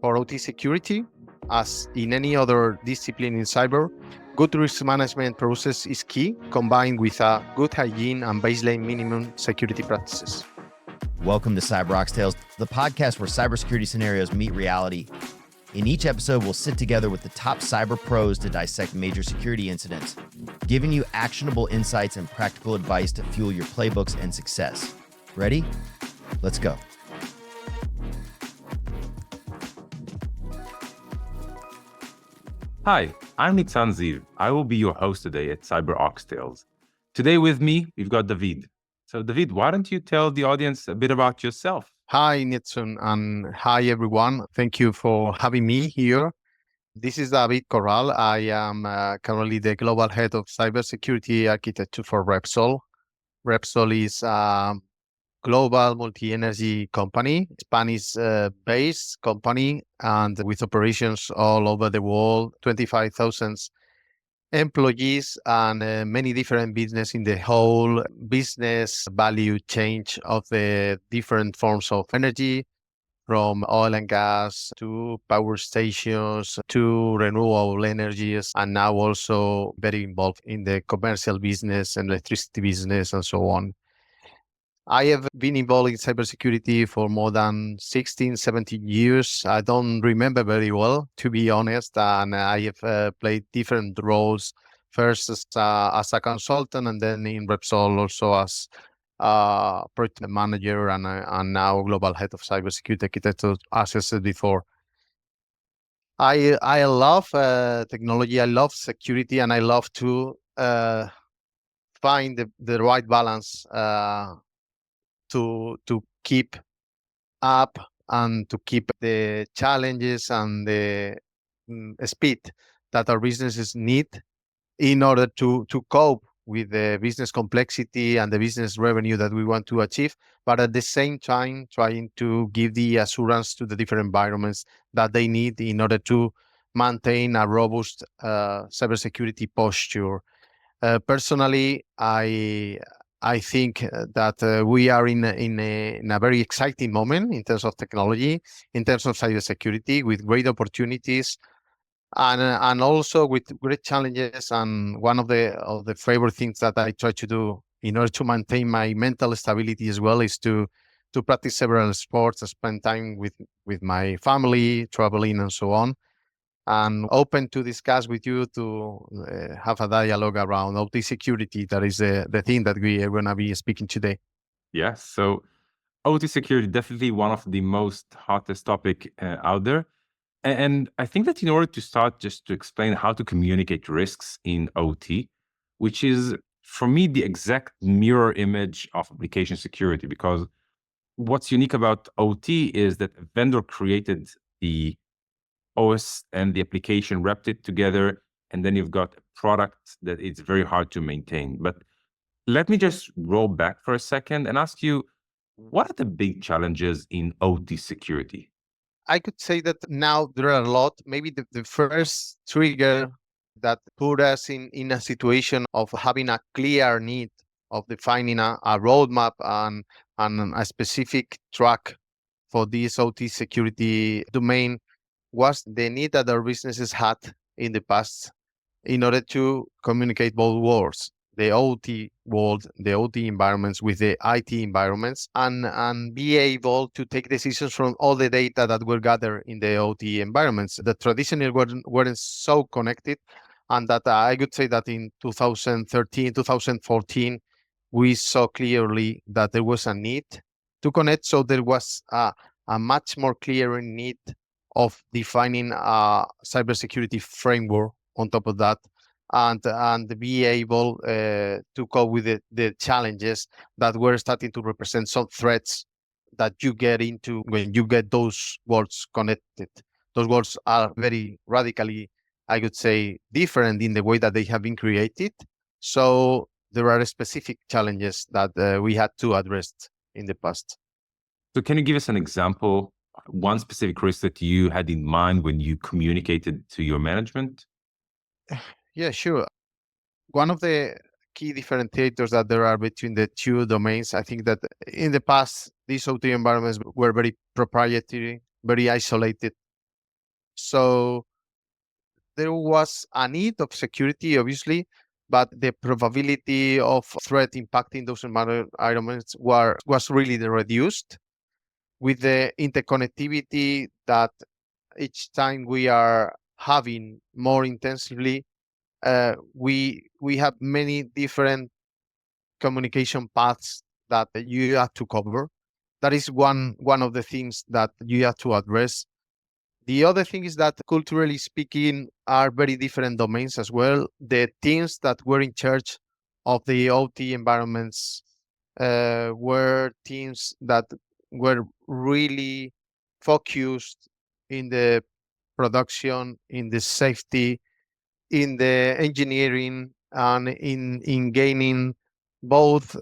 For OT security, as in any other discipline in cyber, good risk management process is key, combined with a good hygiene and baseline minimum security practices. Welcome to CyberOXTales, the podcast where cybersecurity scenarios meet reality. In each episode, we'll sit together with the top cyber pros to dissect major security incidents, giving you actionable insights and practical advice to fuel your playbooks and success. Ready? Let's go. Hi, I'm Neatsun Ziv. I will be your host today at CyberOXTales. Today with me, we've got David. So David, why don't you tell the audience a bit about yourself? Hi, Neatsun, and hi, everyone. Thank you for having me here. This is David Corral. I am currently the Global Head of Cybersecurity Architecture for Repsol. Repsol is global multi-energy company, Spanish-based company, and with operations all over the world, 25,000 employees and many different business in the whole business value chain of the different forms of energy, from oil and gas to power stations to renewable energies, and now also very involved in the commercial business and electricity business and so on. I have been involved in cybersecurity for more than 16, 17 years. I don't remember very well, to be honest, and I have played different roles, first as a consultant and then in Repsol also as project manager and now global head of cybersecurity architecture, as I said before. I love technology, I love security, and I love to find the right balance to keep up and to keep the challenges and the speed that our businesses need in order to cope with the business complexity and the business revenue that we want to achieve, but at the same time trying to give the assurance to the different environments that they need in order to maintain a robust cybersecurity posture. Personally, I think that we are in a very exciting moment in terms of technology, in terms of cybersecurity, with great opportunities, and also with great challenges. And one of the favorite things that I try to do in order to maintain my mental stability as well is to practice several sports, spend time with my family, traveling, and so on. And open to discuss with you to have a dialogue around OT security. That is the thing that we are going to be speaking today. Yes, so OT security, definitely one of the most hottest topic out there. And I think that in order to start, just to explain how to communicate risks in OT, which is for me the exact mirror image of application security, because what's unique about OT is that a vendor created the OS and the application, wrapped it together, and then you've got a product that it's very hard to maintain. But let me just roll back for a second and ask you, what are the big challenges in OT security? I could say that now there are a lot. Maybe the first trigger that put us in a situation of having a clear need of defining a roadmap and a specific track for this OT security domain was the need that our businesses had in the past in order to communicate both worlds, the OT world, the OT environments with the IT environments, and be able to take decisions from all the data that were gathered in the OT environments. The traditionally weren't so connected, and that I would say that in 2013, 2014, we saw clearly that there was a need to connect. So there was a much more clear need of defining a cybersecurity framework on top of that, and be able to cope with the challenges that were starting to represent some threats that you get into when you get those worlds connected. Those worlds are very radically, I would say, different in the way that they have been created. So there are specific challenges that we had to address in the past. So can you give us an example, one specific risk that you had in mind when you communicated to your management? Yeah, sure. One of the key differentiators that there are between the two domains, I think that in the past, these OT environments were very proprietary, very isolated. So there was a need of security, obviously, but the probability of threat impacting those environments was really reduced with the interconnectivity that each time we are having more intensively. We have many different communication paths that you have to cover. That is one of the things that you have to address. The other thing is that culturally speaking are very different domains as well. The teams that were in charge of the OT environments were teams that were really focused in the production, in the safety, in the engineering, and in gaining both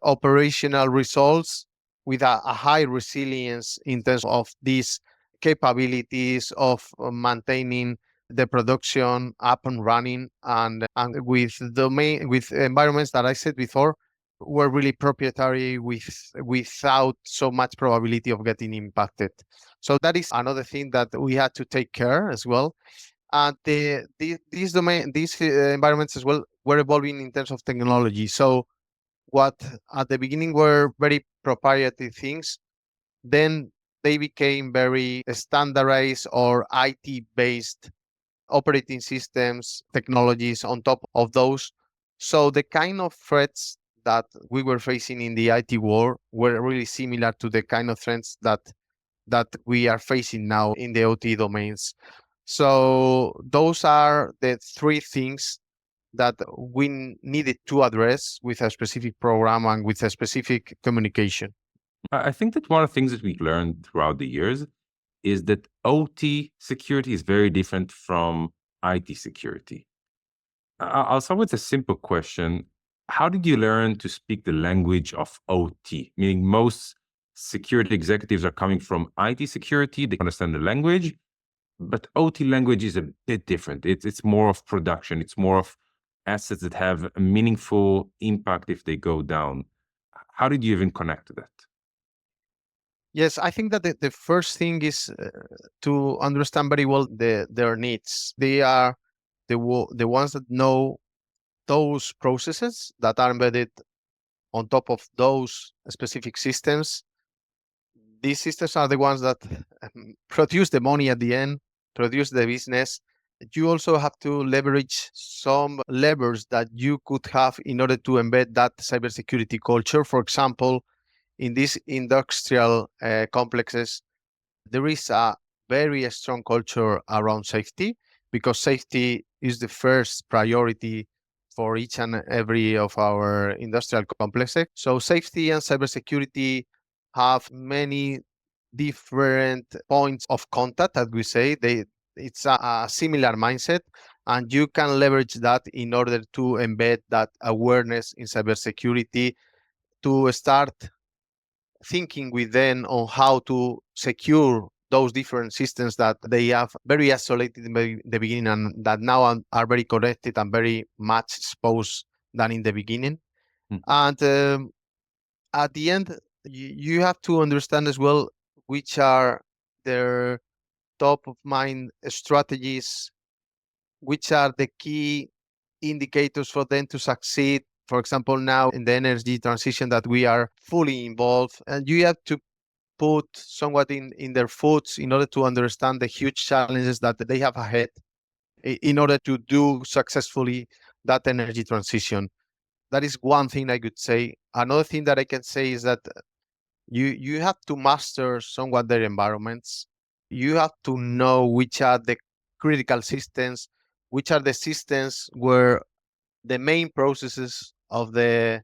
operational results with a high resilience in terms of these capabilities of maintaining the production up and running, and with environments that I said before were really proprietary without so much probability of getting impacted. So that is another thing that we had to take care as well. And these environments as well were evolving in terms of technology. So what at the beginning were very proprietary things, then they became very standardized or IT based operating systems, technologies on top of those. So the kind of threats that we were facing in the IT war were really similar to the kind of threats that we are facing now in the OT domains. So those are the three things that we needed to address with a specific program and with a specific communication. I think that one of the things that we learned throughout the years is that OT security is very different from IT security. I'll start with a simple question. How did you learn to speak the language of OT? Meaning most security executives are coming from IT security, they understand the language, but OT language is a bit different. It's more of production. It's more of assets that have a meaningful impact if they go down. How did you even connect to that? Yes, I think that the first thing is to understand very well their needs. They are the ones that know those processes that are embedded on top of those specific systems. These systems are the ones that produce the money at the end, produce the business. You also have to leverage some levers that you could have in order to embed that cybersecurity culture. For example, in these industrial complexes, there is a very strong culture around safety, because safety is the first priority for each and every of our industrial complexes. So safety and cybersecurity have many different points of contact, as we say. It's a similar mindset, and you can leverage that in order to embed that awareness in cybersecurity, to start thinking with them on how to secure those different systems that they have very isolated in the beginning and that now are very connected and very much exposed than in the beginning. And at the end, you have to understand as well which are their top of mind strategies, which are the key indicators for them to succeed. For example, now in the energy transition that we are fully involved, and you have to put somewhat in their foots in order to understand the huge challenges that they have ahead in order to do successfully that energy transition. That is one thing I could say. Another thing that I can say is that you have to master somewhat their environments. You have to know which are the critical systems, which are the systems where the main processes of the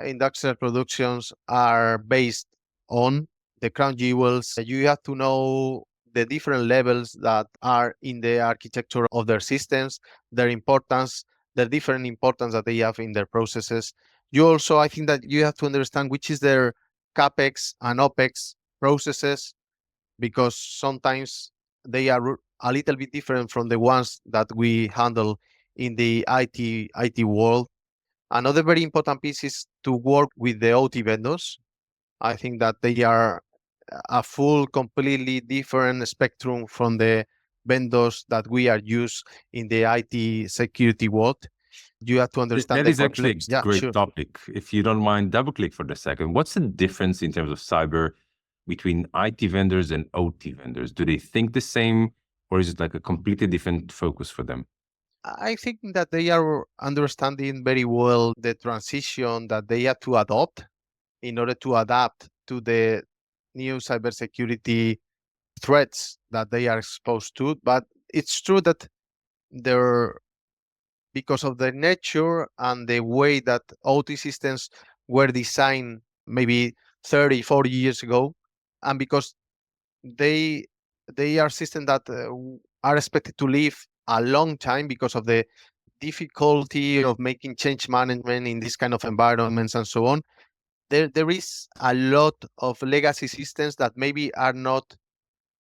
industrial productions are based on, the crown jewels. You have to know the different levels that are in the architecture of their systems, their importance, the different importance that they have in their processes. You also, I think that you have to understand which is their CapEx and OpEx processes, because sometimes they are a little bit different from the ones that we handle in the IT world. Another very important piece is to work with the OT vendors. I think that they are a full, completely different spectrum from the vendors that we are used in the IT security world. You have to understand That the is actually context. a Yeah, great sure. topic. If you don't mind, double click for the second. What's the difference in terms of cyber between IT vendors and OT vendors? Do they think the same, or is it like a completely different focus for them? I think that they are understanding very well the transition that they have to adopt in order to adapt to the new cybersecurity threats that they are exposed to. But it's true that there, because of the nature and the way that OT systems were designed maybe 30, 40 years ago, and because they they are systems that are expected to live a long time because of the difficulty of making change management in this kind of environments and so on. There is a lot of legacy systems that maybe are not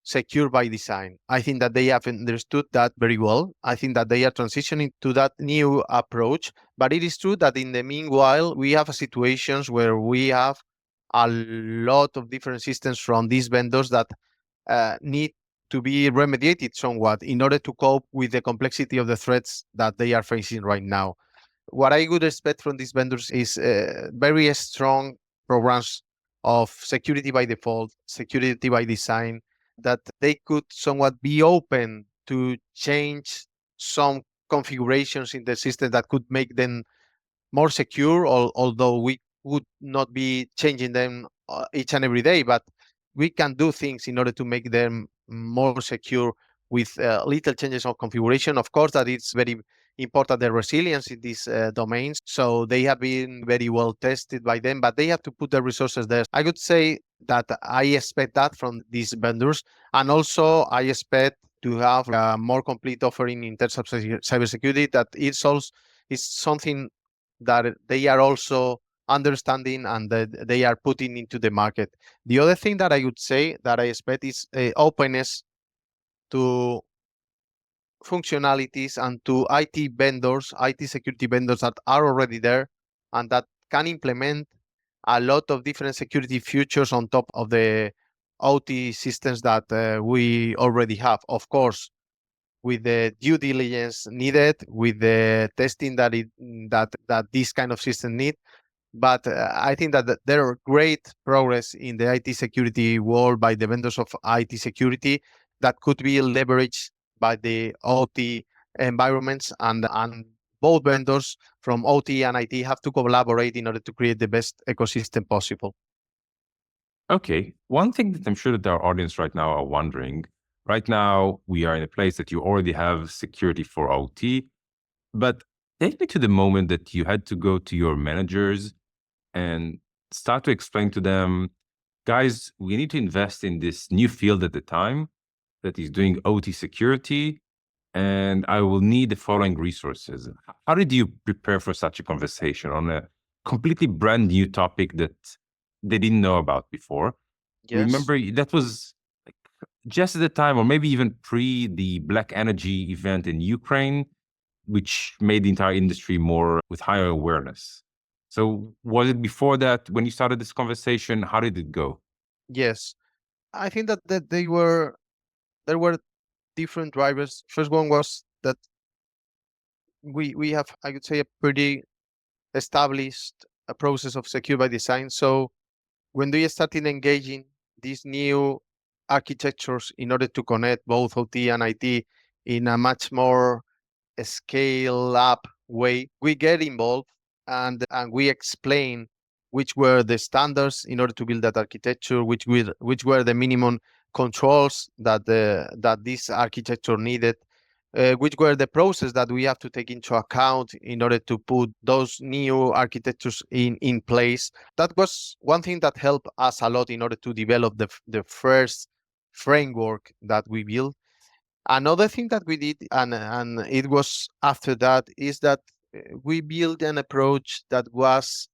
secure by design. I think that they have understood that very well. I think that they are transitioning to that new approach. But it is true that in the meanwhile, we have situations where we have a lot of different systems from these vendors that need to be remediated somewhat in order to cope with the complexity of the threats that they are facing right now. What I would expect from these vendors is very strong programs of security by default, security by design, that they could somewhat be open to change some configurations in the system that could make them more secure, although we would not be changing them each and every day, but we can do things in order to make them more secure with little changes of configuration. Of course, that it's very important, the resilience in these domains. So they have been very well tested by them, but they have to put the resources there. I would say that I expect that from these vendors. And also, I expect to have a more complete offering in terms of cybersecurity that it's also is something that they are also understanding and that they are putting into the market. The other thing that I would say that I expect is openness to functionalities and to IT vendors, IT security vendors that are already there and that can implement a lot of different security features on top of the OT systems that we already have. Of course, with the due diligence needed, with the testing that this kind of system need. But I think that there are great progress in the IT security world by the vendors of IT security that could be leveraged by the OT environments, and both vendors from OT and IT have to collaborate in order to create the best ecosystem possible. Okay. One thing that I'm sure that our audience right now are wondering, right now we are in a place that you already have security for OT, but take me to the moment that you had to go to your managers and start to explain to them, guys, we need to invest in this new field at the time that is doing OT security, and I will need the following resources. How did you prepare for such a conversation on a completely brand new topic that they didn't know about before? Yes. Remember, that was like just at the time, or maybe even pre the Black Energy event in Ukraine, which made the entire industry more with higher awareness. So was it before that when you started this conversation? How did it go? Yes. I think that there were different drivers. First one was that we have, I would say, a pretty established a process of secure by design. So when they started engaging these new architectures in order to connect both OT and IT in a much more scale up way, we get involved and we explain which were the standards in order to build that architecture, which were the minimum controls that this architecture needed, which were the process that we have to take into account in order to put those new architectures in place. That was one thing that helped us a lot in order to develop the first framework that we built. Another thing that we did, and it was after that, is that we built an approach that was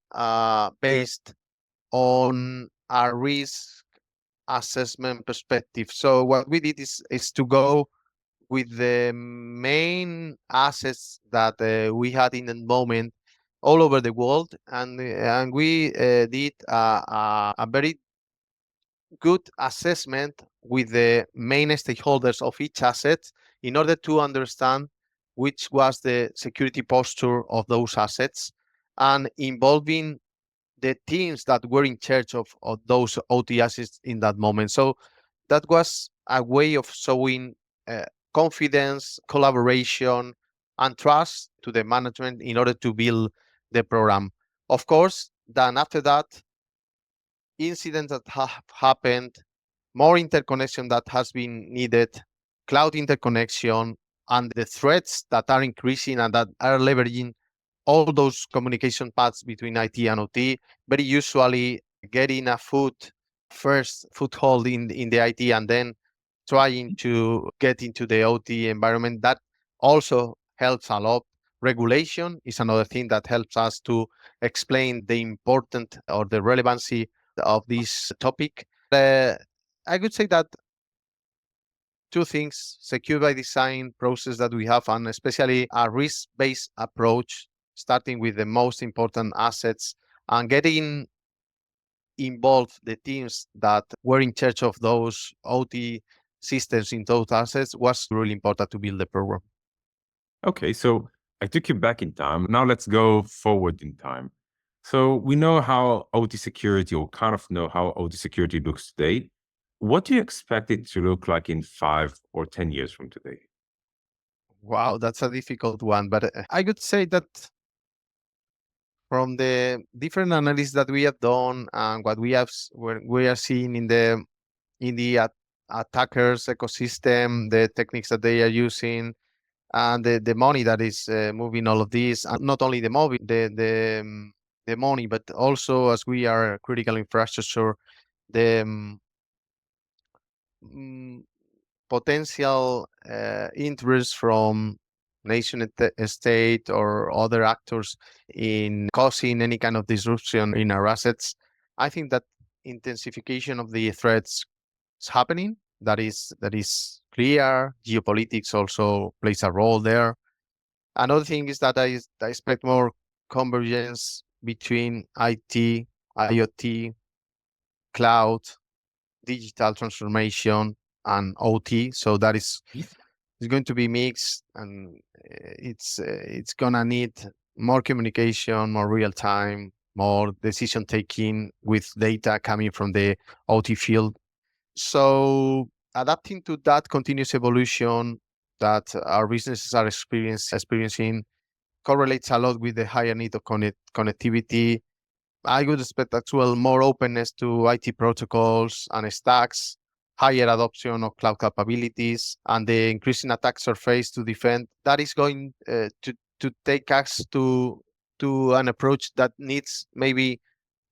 based on a risk assessment perspective. So what we did is to go with the main assets that we had in the moment all over the world, and we did a very good assessment with the main stakeholders of each asset in order to understand which was the security posture of those assets, and involving the teams that were in charge of those OT assets in that moment. So that was a way of showing uh, confidence, collaboration, and trust to the management in order to build the program. Of course, then after that, incidents that have happened, more interconnection that has been needed, cloud interconnection, and the threats that are increasing and that are leveraging all those communication paths between IT and OT, very usually getting a first foothold in the IT and then trying to get into the OT environment. That also helps a lot. Regulation is another thing that helps us to explain the important or the relevancy of this topic. I would say that two things: secure by design process that we have, and especially a risk-based approach, starting with the most important assets and getting involved the teams that were in charge of those OT systems in those assets was really important to build the program. Okay, so I took you back in time. Now let's go forward in time. So we know how OT security, or kind of know how OT security looks today. What do you expect it to look like in 5 or 10 years from today? Wow, that's a difficult one, but I would say that from the different analysis that we have done and what we are seeing in the attackers ecosystem, the techniques that they are using, and the money that is moving all of this, and not only the money, but also, as we are critical infrastructure, the mm, potential interest from state or other actors in causing any kind of disruption in our assets. I think that intensification of the threats is happening. That is clear. Geopolitics also plays a role there. Another thing is that I expect more convergence between IT, IoT, cloud, digital transformation, and OT. So that is it's going to be mixed, and it's gonna need more communication, more real time, more decision taking with data coming from the OT field. So adapting to that continuous evolution that our businesses are experiencing correlates a lot with the higher need of connectivity. I would expect as well more openness to IT protocols and stacks, higher adoption of cloud capabilities, and the increasing attack surface to defend. That is going to take us to an approach that needs maybe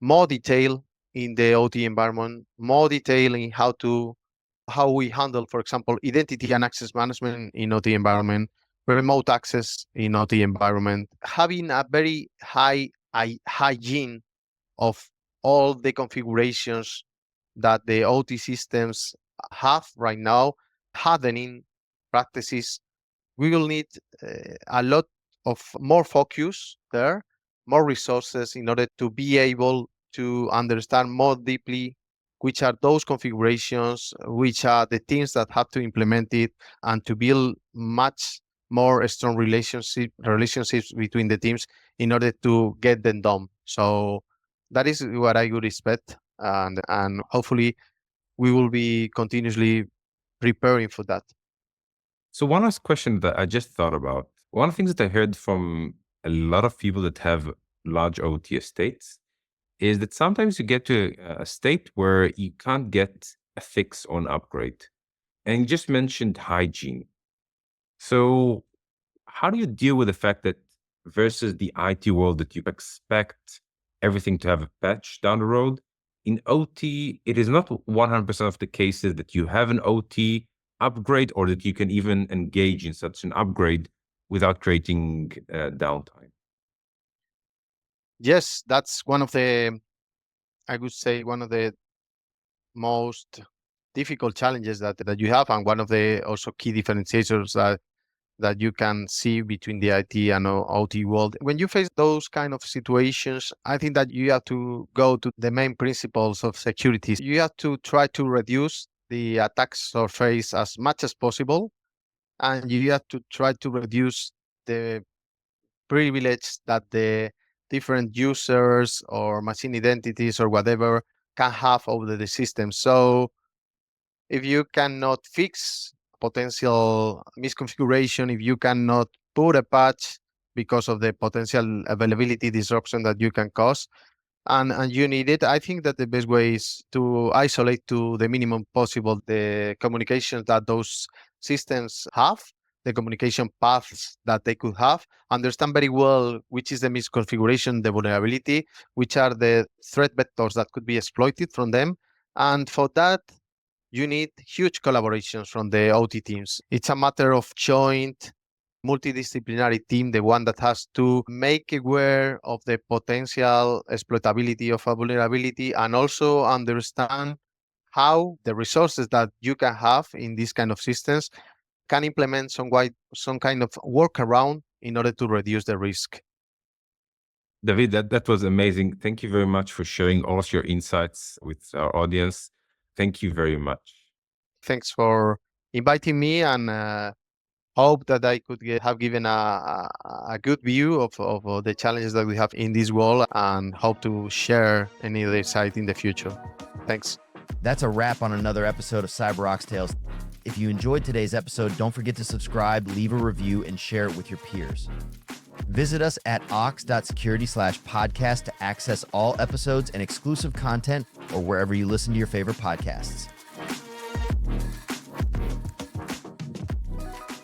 more detail in the OT environment, more detail in how we handle, for example, identity and access management in OT environment, remote access in OT environment, having a very high hygiene of all the configurations that the OT systems have right now, hardening practices. We will need a lot of more focus there, more resources in order to be able to understand more deeply which are those configurations, which are the teams that have to implement it, and to build much more strong relationships between the teams in order to get them done. So that is what I would expect, and hopefully we will be continuously preparing for that. So one last question that I just thought about. One of the things that I heard from a lot of people that have large OT estates is that sometimes you get to a state where you can't get a fix or an upgrade. And you just mentioned hygiene. So how do you deal with the fact that versus the IT world that you expect everything to have a patch down the road, in OT, it is not 100% of the cases that you have an OT upgrade or that you can even engage in such an upgrade without creating downtime? Yes, that's I would say, one of the most difficult challenges that you have, and one of the also key differentiators that you can see between the IT and OT world. When you face those kind of situations, I think that you have to go to the main principles of security. You have to try to reduce the attack surface as much as possible, and you have to try to reduce the privilege that the different users or machine identities or whatever can have over the system. So if you cannot fix potential misconfiguration, if you cannot put a patch because of the potential availability disruption that you can cause, and you need it, I think that the best way is to isolate to the minimum possible the communications that those systems have, the communication paths that they could have, understand very well which is the misconfiguration, the vulnerability, which are the threat vectors that could be exploited from them. And for that, you need huge collaborations from the OT teams. It's a matter of joint multidisciplinary team, the one that has to make aware of the potential exploitability of a vulnerability and also understand how the resources that you can have in these kind of systems can implement some kind of workaround in order to reduce the risk. David, that was amazing. Thank you very much for sharing all of your insights with our audience. Thank you very much. Thanks for inviting me, and hope that I could have given a good view of the challenges that we have in this world, and hope to share any other site in the future. Thanks. That's a wrap on another episode of CyberOXTales. If you enjoyed today's episode, don't forget to subscribe, leave a review, and share it with your peers. Visit us at ox.security/podcast to access all episodes and exclusive content, or wherever you listen to your favorite podcasts.